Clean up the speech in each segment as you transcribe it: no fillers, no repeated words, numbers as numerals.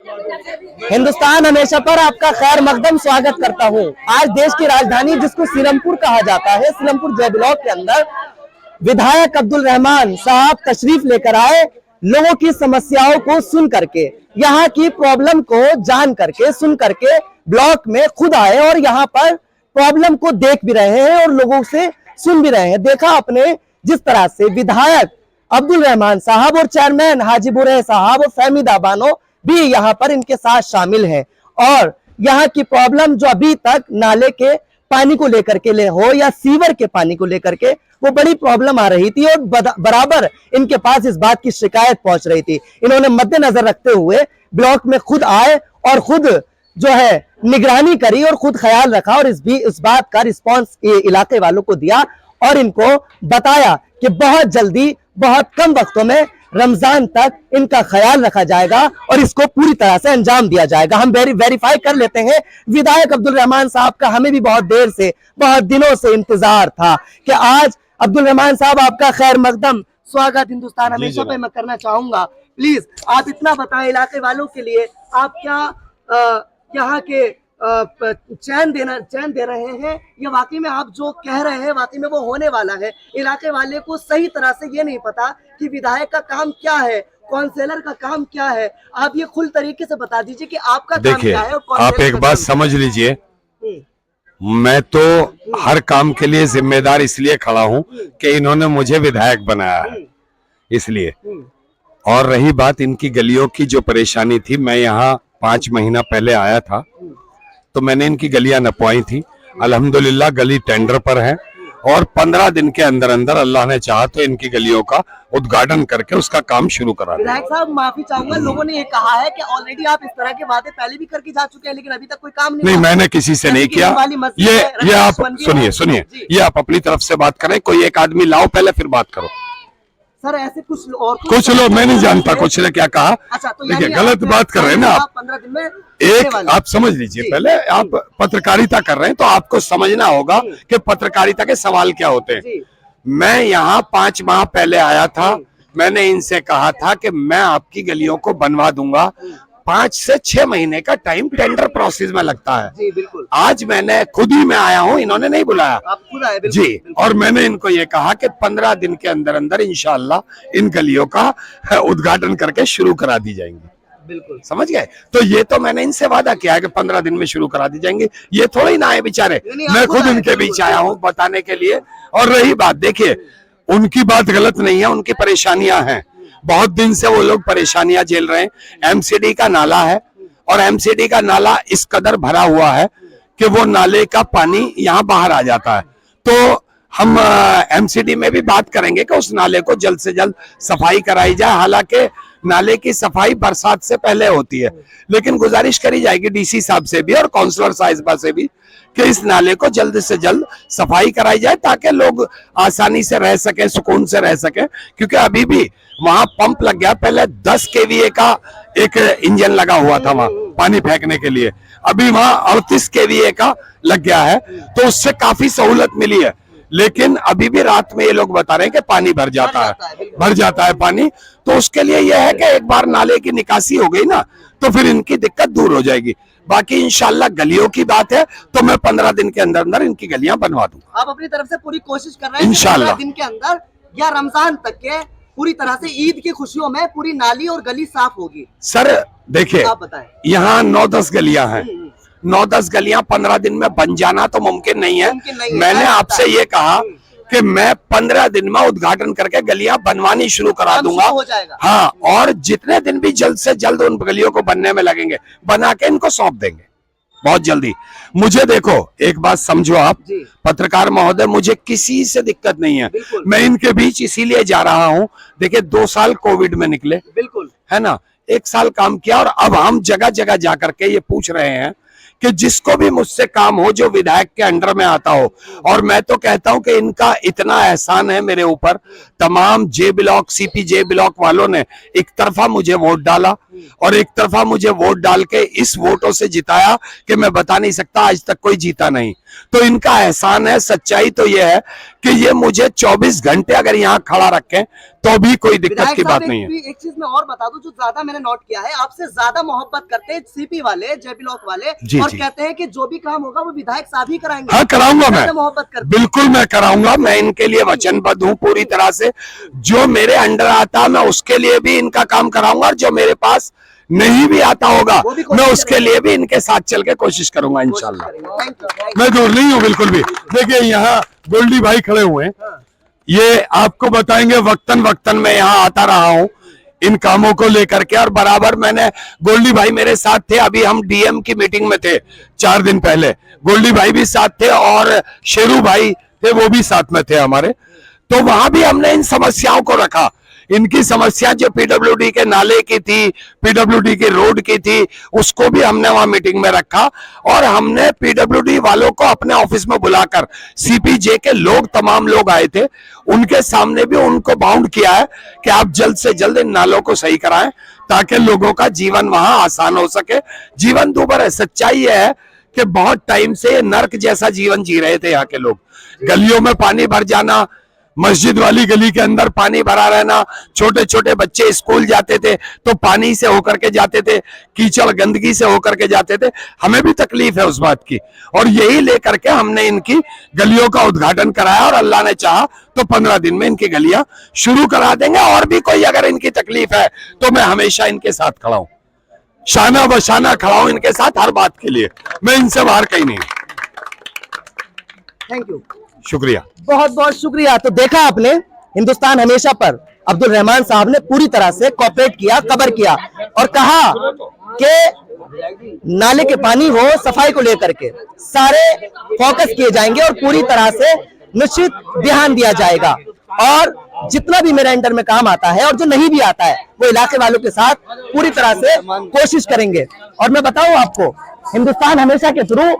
हिंदुस्तान हमेशा पर आपका खैर मकदम स्वागत करता हूं। आज देश की राजधानी जिसको सीरमपुर कहा जाता है, सीरमपुर जय ब्लॉक के अंदर विधायक अब्दुल रहमान साहब तशरीफ लेकर आए। लोगों की समस्याओं को सुन करके, यहाँ की प्रॉब्लम को जान करके, सुन करके ब्लॉक में खुद आए और यहाँ पर प्रॉब्लम को देख भी रहे हैं और लोगों से सुन भी रहे हैं। देखा आपने जिस तरह से विधायक अब्दुल रहमान साहब और चेयरमैन हाजीपुर साहब और फहमीदा बानो भी यहाँ पर इनके साथ शामिल हैं और यहाँ की प्रॉब्लम जो अभी तक नाले के पानी को लेकर के हो या सीवर के पानी को लेकर के वो बड़ी प्रॉब्लम आ रही थी और बराबर इनके पास इस बात की शिकायत पहुंच रही थी। इन्होंने मद्देनजर रखते हुए ब्लॉक में खुद आए और खुद जो है निगरानी करी और खुद ख्याल रखा और इस बात का रिस्पॉन्स इलाके वालों को दिया और इनको बताया कि बहुत जल्दी, बहुत कम वक्तों में रमजान तक इनका ख्याल रखा जाएगा और इसको पूरी तरह से अंजाम दिया जाएगा। हम वेरीफाई कर लेते हैं। विधायक अब्दुल रहमान साहब का हमें भी बहुत देर से, बहुत दिनों से इंतजार था कि आज अब्दुल रहमान साहब आपका खैर मकदम स्वागत हिंदुस्तान हमेशा पे मैं करना चाहूंगा। प्लीज आप इतना बताएं इलाके वालों के लिए, आप क्या यहाँ के चैन दे रहे हैं या वाकई में आप जो कह रहे हैं वाकई में वो होने वाला है? इलाके वाले को सही तरह से ये नहीं पता कि विधायक का काम क्या है, काउंसलर का काम क्या है। आप ये खुल तरीके से बता दीजिए कि आपका काम क्या है। आप एक बात समझ लीजिए, मैं तो हर काम के लिए जिम्मेदार इसलिए खड़ा हूं कि इन्होंने मुझे विधायक बनाया है, इसलिए। और रही बात इनकी गलियों की जो परेशानी थी, मैं यहाँ 5 महीना पहले आया था तो मैंने इनकी गलियां नपवाई थी। अल्हम्दुलिल्लाह गली टेंडर पर है और 15 दिन के अंदर अंदर अल्लाह ने चाहा तो इनकी गलियों का उद्घाटन करके उसका काम शुरू करा। विधायक साहब माफी चाहूंगा, लोगों ने ये कहा है कि ऑलरेडी आप इस तरह के वादे पहले भी करके जा चुके हैं लेकिन अभी तक कोई काम नहीं। मैंने किसी से नहीं किया। ये आप सुनिए, ये आप अपनी तरफ से बात करें, कोई एक आदमी लाओ पहले फिर बात करो। सर ऐसे कुछ लोग, मैं नहीं जानता कुछ ने क्या कहा। अच्छा, तो देखिए गलत बात कर रहे हैं ना आप। 15 दिन में एक आप समझ लीजिए, पहले आप पत्रकारिता कर रहे हैं तो आपको समझना होगा कि पत्रकारिता के सवाल क्या होते हैं। मैं यहाँ 5 माह पहले आया था, मैंने इनसे कहा था कि मैं आपकी गलियों को बनवा दूंगा। 5 से 6 महीने का टाइम टेंडर प्रोसेस में लगता है। जी बिल्कुल। आज मैंने खुद ही मैं आया हूँ, इन्होंने नहीं बुलाया, आप खुद आए। बिल्कुल, जी बिल्कुल। और मैंने इनको ये कहा कि 15 दिन के अंदर अंदर इंशाअल्लाह इन गलियों का उद्घाटन करके शुरू करा दी जाएंगी। बिल्कुल समझ गए? तो ये तो मैंने इनसे वादा किया है कि 15 दिन में शुरू करा दी जाएंगे। ये थोड़ा ही ना आए बेचारे, मैं खुद इनके बीच आया हूँ बताने के लिए। और रही बात, देखिए उनकी बात गलत नहीं है, उनकी परेशानियां हैं, बहुत दिन से वो लोग परेशानियां झेल रहे हैं। एमसीडी का नाला है और एमसीडी का नाला इस कदर भरा हुआ है कि वो नाले का पानी यहाँ बाहर आ जाता है। तो हम एमसीडी में भी बात करेंगे कि उस नाले को जल्द से जल्द सफाई कराई जाए। हालांकि नाले की सफाई बरसात से पहले होती है, लेकिन गुजारिश करी जाएगी डीसी साहब से भी और काउंसलर साहिबा से भी कि इस नाले को जल्द से जल्द सफाई कराई जाए ताकि लोग आसानी से रह सके, सुकून से रह सके। क्योंकि अभी भी वहां पंप लग गया, पहले 10 केवीए का एक इंजन लगा हुआ था वहां पानी फेंकने के लिए, अभी वहां 38 केवीए का लग गया है, तो उससे काफी सहूलत मिली है। लेकिन अभी भी रात में ये लोग बता रहे हैं कि पानी भर जाता है पानी। तो उसके लिए यह है कि एक बार नाले की निकासी हो गई ना तो फिर इनकी दिक्कत दूर हो जाएगी। बाकी इंशाल्लाह गलियों की बात है तो मैं 15 दिन के अंदर अंदर इनकी गलियां बनवा दूंगा। आप अपनी तरफ से पूरी कोशिश कर रहे हैं इंशाल्लाह 15 दिन के अंदर या रमजान तक के पूरी तरह से ईद की खुशियों में पूरी नाली और गली साफ होगी। सर देखिए, आप बताएं। यहाँ 9-10 गलियां हैं, 9-10 गलियां 15 दिन में बन जाना तो मुमकिन नहीं है। मैंने आपसे ये कहा कि मैं 15 दिन में उद्घाटन करके गलियां बनवानी शुरू करा दूंगा। हाँ, और जितने दिन भी जल्द से जल्द उन गलियों को बनने में लगेंगे, बना के इनको सौंप देंगे बहुत जल्दी। मुझे देखो एक बात समझो आप पत्रकार महोदय, मुझे किसी से दिक्कत नहीं है, मैं इनके बीच इसीलिए जा रहा हूँ। देखिए 2 साल कोविड में निकले, बिल्कुल है ना, 1 साल काम किया और अब हम जगह जगह जा करके ये पूछ रहे हैं कि जिसको भी मुझसे काम हो जो विधायक के अंडर में आता हो। और मैं तो कहता हूं कि इनका इतना एहसान है मेरे ऊपर, तमाम जे ब्लॉक सीपी जे ब्लॉक वालों ने एक तरफा मुझे वोट डाला और एक तरफा मुझे वोट डाल के इस वोटों से जिताया कि मैं बता नहीं सकता, आज तक कोई जीता नहीं। तो इनका एहसान है। सच्चाई तो ये है कि ये मुझे 24 घंटे अगर यहाँ खड़ा रखें तो भी कोई दिक्कत की बात नहीं है। एक चीज मैं और बता दूं जो ज्यादा मैंने नोट किया है, आपसे ज्यादा मोहब्बत करते हैं सीपी वाले, जे ब्लॉक वाले, और कहते हैं कि जो भी काम होगा वो विधायक साहब ही कराएंगे। हाँ, कराऊंगा मैं, मोहब्बत करते, बिल्कुल मैं कराऊंगा। मैं इनके लिए वचनबद्ध हूँ पूरी तरह से। जो मेरे अंडर आता मैं उसके लिए भी इनका काम कराऊंगा, और जो मेरे पास नहीं भी आता होगा मैं उसके लिए भी इनके साथ चल के कोशिश करूंगा इंशाल्लाह। मैं दूर नहीं हूँ बिल्कुल भी। देखिए यहाँ गोल्डी भाई खड़े हुए हैं, ये आपको बताएंगे वक्तन वक्तन मैं यहाँ आता रहा हूँ इन कामों को लेकर के, और बराबर मैंने, गोल्डी भाई मेरे साथ थे, अभी हम डीएम की मीटिंग में थे 4 दिन पहले, गोल्डी भाई भी साथ थे और शेरू भाई थे, वो भी साथ में थे हमारे। तो वहां भी हमने इन समस्याओं को रखा। इनकी समस्या जो पीडब्ल्यूडी के नाले की थी, पीडब्ल्यूडी की रोड की थी, उसको भी हमने वहां मीटिंग में रखा, और हमने पीडब्ल्यूडी वालों को अपने ऑफिस में बुलाकर, सीपीजे के लोग, तमाम लोग आए थे, उनके सामने भी उनको बाउंड किया है कि आप जल्द से जल्द इन नालों को सही कराएं ताकि लोगों का जीवन वहां आसान हो सके। जीवन दूभर है। सच्चाई यह है कि बहुत टाइम से नर्क जैसा जीवन जी रहे थे यहाँ के लोग। गलियों में पानी भर जाना, मस्जिद वाली गली के अंदर पानी भरा रहना, छोटे छोटे बच्चे स्कूल जाते थे तो पानी से होकर के जाते थे, कीचड़ गंदगी से होकर के जाते थे। हमें भी तकलीफ है उस बात की, और यही लेकर के हमने इनकी गलियों का उद्घाटन कराया, और अल्लाह ने चाहा तो 15 दिन में इनकी गलियां शुरू करा देंगे। और भी कोई अगर इनकी तकलीफ है तो मैं हमेशा इनके साथ खड़ा हूं, शाना बशाना खड़ा हूं इनके साथ हर बात के लिए। मैं इनसे बाहर कहीं नहीं। थैंक यू, शुक्रिया, बहुत बहुत शुक्रिया। तो देखा आपने, हिंदुस्तान हमेशा पर अब्दुल रहमान साहब ने पूरी तरह से कोऑपरेट किया, कवर किया, और कहा कि नाले के पानी हो, सफाई को लेकर के सारे फोकस किए जाएंगे और पूरी तरह से निश्चित ध्यान दिया जाएगा, और जितना भी मेरे अंडर में काम आता है और जो नहीं भी आता है वो इलाके वालों के साथ पूरी तरह से कोशिश करेंगे। और मैं बताऊं आपको, हिंदुस्तान हमेशा के थ्रू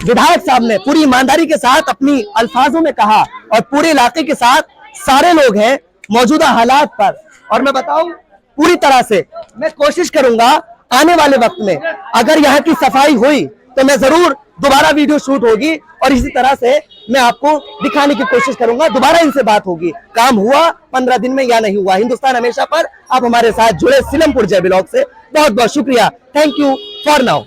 विधायक साहब ने पूरी ईमानदारी के साथ अपनी अल्फाजों में कहा, और पूरे इलाके के साथ सारे लोग हैं मौजूदा हालात पर, और मैं बताऊं पूरी तरह से मैं कोशिश करूंगा आने वाले वक्त में अगर यहाँ की सफाई हुई तो मैं जरूर दोबारा वीडियो शूट होगी, और इसी तरह से मैं आपको दिखाने की कोशिश करूंगा, दोबारा इनसे बात होगी, काम हुआ 15 दिन में या नहीं हुआ। हिंदुस्तान हमेशा पर आप हमारे साथ जुड़े। सीलमपुर जय ब्लॉक से बहुत बहुत शुक्रिया। Thank you for now.